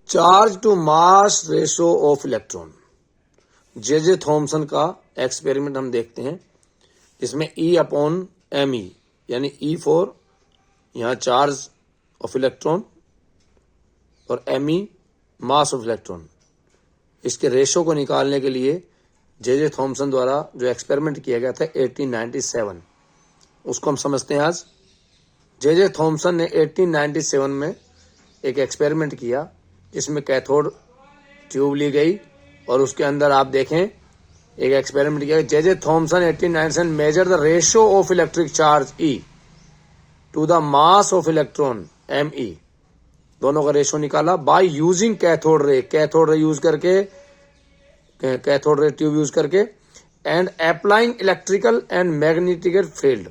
Charge to mass ratio of electron. J Thomson का experiment हम देखते हैं, इसमें E अपॉन ME यानी E फॉर यहाँ चार्ज ऑफ इलेक्ट्रॉन और ME मास ऑफ इलेक्ट्रॉन, इसके रेशो को निकालने के लिए जे थॉमसन द्वारा जो एक्सपेरिमेंट किया गया था 1897, उसको हम समझते हैं आज। जे थॉमसन ने 1897 में एक एक्सपेरिमेंट किया, जिसमें कैथोड ट्यूब ली गई और उसके अंदर आप देखें एक एक्सपेरिमेंट किया। J Thomson 1897 measured the ratio of electric charge E to the mass of electron ME, दोनों का रेशियो निकाला by using cathode ray use करके, कैथोड रे ट्यूब यूज करके, and applying electrical and magnetic field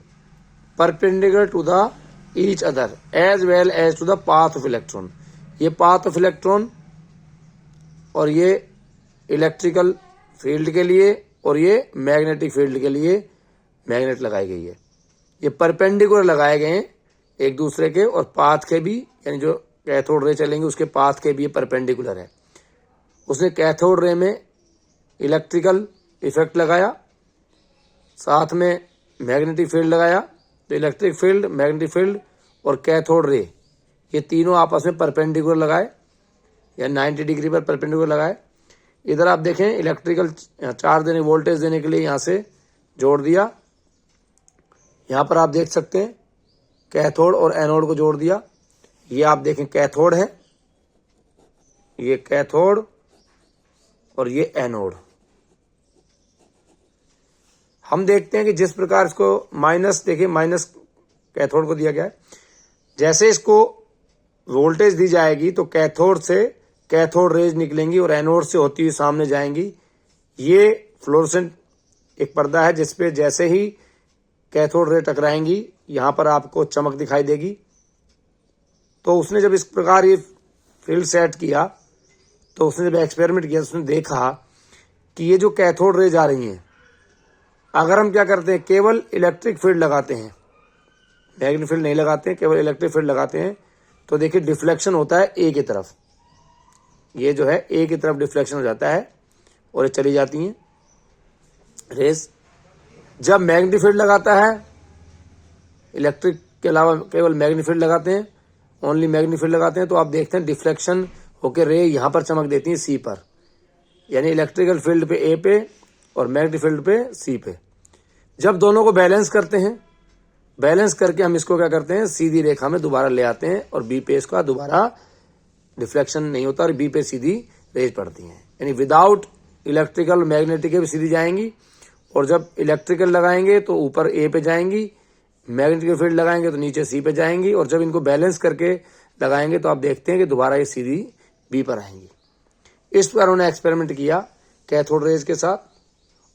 perpendicular to the each other as well as to the path of electron. ये path of electron और ये electrical field के लिए और ये magnetic field के लिए मैग्नेट लगाई गई है। ये परपेंडिकुलर लगाए गए हैं एक दूसरे के, और पाथ के भी, यानी जो कैथोड रे चलेंगे उसके पाथ के भी परपेंडिकुलर है। उसने कैथोड रे में इलेक्ट्रिकल इफेक्ट लगाया, साथ में मैग्नेटिक फील्ड लगाया। तो इलेक्ट्रिक फील्ड, मैग्नेटिक फील्ड और कैथोड रे, ये तीनों आपस में परपेंडिकुलर लगाए या 90 डिग्री पर परपेंडिकुलर लगाए। इधर आप देखें इलेक्ट्रिकल चार्ज देने, वोल्टेज देने के लिए यहां से जोड़ दिया। यहां पर आप देख सकते हैं कैथोड और एनोड को जोड़ दिया। ये आप देखें कैथोड है, ये कैथोड और ये एनोड। हम देखते हैं कि जिस प्रकार इसको माइनस, देखिए माइनस कैथोड को दिया गया है, जैसे इसको वोल्टेज दी जाएगी तो कैथोड से कैथोड रेज निकलेंगी और एनोड से होती हुई सामने जाएंगी। ये फ्लोरोसेंट एक पर्दा है जिसपे जैसे ही कैथोड रे टकराएंगी यहां पर आपको चमक दिखाई देगी। तो उसने जब इस प्रकार ये फील्ड सेट किया, तो उसने जब एक्सपेरिमेंट किया, उसने देखा कि ये जो कैथोड रेज आ रही हैं, अगर हम क्या करते हैं, केवल इलेक्ट्रिक फील्ड लगाते हैं, मैग्नेटिक फील्ड नहीं लगाते हैं, केवल इलेक्ट्रिक फील्ड लगाते हैं, तो देखिए डिफ्लेक्शन होता है ए की तरफ। ये जो है ए की तरफ डिफ्लेक्शन हो जाता है और ये चली जाती हैं रेज। जब मैग्नेटिक फील्ड लगाता है, इलेक्ट्रिक के अलावा केवल मैग्नेटिक फील्ड लगाते हैं, ओनली मैग्नेटिक फील्ड लगाते हैं, तो आप देखते हैं डिफ्लेक्शन होकर रे यहां पर चमक देती है सी पर, यानी इलेक्ट्रिकल फील्ड पे ए पे और मैग्नेटिक फील्ड पे सी पे। जब दोनों को बैलेंस करते हैं, बैलेंस करके हम इसको क्या करते हैं, सीधी रेखा में दोबारा ले आते हैं और बी पे इसका दोबारा डिफ्लेक्शन नहीं होता और बी पे सीधी रेज पड़ती है। यानी विदाउट इलेक्ट्रिकल मैग्नेटिक भी सीधी जाएंगी, और जब इलेक्ट्रिकल लगाएंगे तो ऊपर ए पे जाएंगी, मैग्नेटिक फील्ड लगाएंगे तो नीचे सी पे जाएंगी, और जब इनको बैलेंस करके लगाएंगे तो आप देखते हैं कि दोबारा ये सीधी बी पर आएंगी। इस पर उन्होंने एक्सपेरिमेंट किया कैथोड रेज के साथ,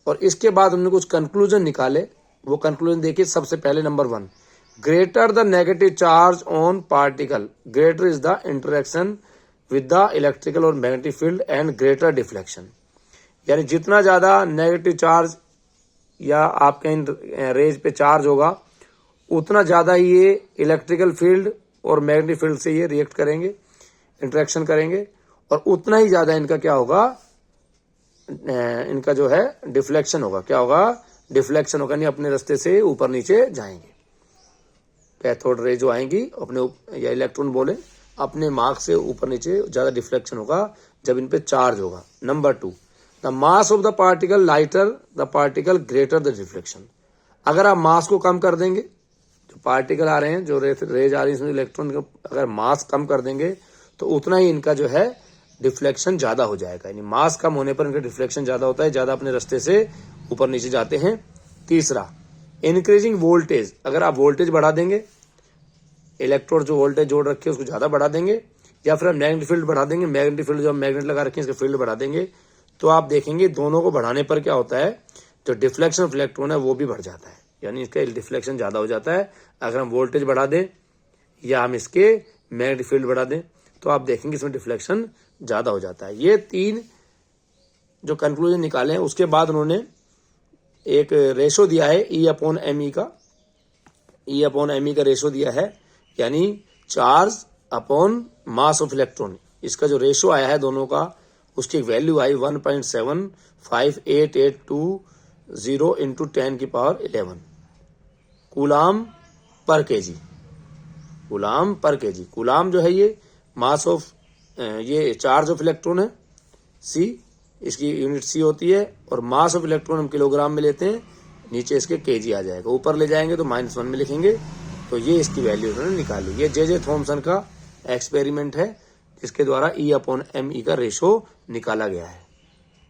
और इसके बाद उन्होंने कुछ कंक्लूजन निकाले। वो कंक्लूजन देखिए, सबसे पहले number 1, greater the negative charge on particle greater is the interaction with the electrical और magnetic field and greater deflection. यानी जितना ज्यादा नेगेटिव चार्ज या आपके रेज पे चार्ज होगा, उतना ज्यादा ही ये इलेक्ट्रिकल फील्ड और मैग्नेटिक फील्ड से ये रिएक्ट करेंगे, इंटरेक्शन करेंगे, और उतना ही ज्यादा इनका क्या होगा, इनका जो है डिफ्लेक्शन होगा। क्या होगा, डिफ्लेक्शन होगा, नहीं अपने रास्ते से ऊपर नीचे जाएंगे। कैथोड रे जो आएंगी अपने, या इलेक्ट्रॉन बोले, अपने मार्ग से ऊपर नीचे ज्यादा डिफ्लेक्शन होगा जब इन पे चार्ज होगा। Number 2, the mass of the particle lighter the particle greater the deflection. अगर आप मास को कम कर देंगे, जो पार्टिकल आ रहे हैं, जो रेज आ रही है, इसमें इलेक्ट्रॉन का अगर मास कम कर देंगे तो उतना ही इनका जो है डिफ्लेक्शन ज्यादा हो जाएगा। यानी मास कम होने पर इनका डिफ्लेक्शन ज्यादा होता है, ज्यादा अपने रास्ते से ऊपर नीचे जाते हैं। तीसरा, इंक्रीजिंग वोल्टेज। अगर आप वोल्टेज बढ़ा देंगे, इलेक्ट्रोड जो वोल्टेज जोड़ रखे हैं उसको ज्यादा बढ़ा देंगे, या फिर हम मैग्नेटिक फील्ड बढ़ा देंगे, मैग्नेटिक फील्ड जो हम मैग्नेट लगा रखे हैं इसका फील्ड बढ़ा देंगे, तो आप देखेंगे दोनों को बढ़ाने पर क्या होता है, जो डिफ्लेक्शन ऑफ इलेक्ट्रॉन है वो भी बढ़ जाता है, यानी इसका डिफ्लेक्शन ज्यादा हो जाता है। अगर हम वोल्टेज बढ़ा दें या हम इसके मैग्नेटिक फील्ड बढ़ा दें तो आप देखेंगे इसमें डिफ्लेक्शन ज्यादा हो जाता है। ये 3 जो कंक्लूजन निकाले हैं। उसके बाद उन्होंने एक रेशो दिया है E/ME का, E/ME का रेशो दिया है, यानी charge upon mass of electron. इसका जो रेशो आया है दोनों का, उसकी वैल्यू आई 1.7588820 इंटू 10⁻11 कूलाम पर केजी। कूलाम पर केजी, कूलाम जो है ये मास ऑफ, ये चार्ज ऑफ इलेक्ट्रॉन है सी, इसकी यूनिट सी होती है, और मास ऑफ इलेक्ट्रॉन हम किलोग्राम में लेते हैं, नीचे इसके केजी आ जाएगा, ऊपर ले जाएंगे तो -1 में लिखेंगे। तो ये इसकी वैल्यू उन्होंने निकाली। ये जे थॉमसन का एक्सपेरिमेंट है जिसके द्वारा E/me का रेशो निकाला गया है।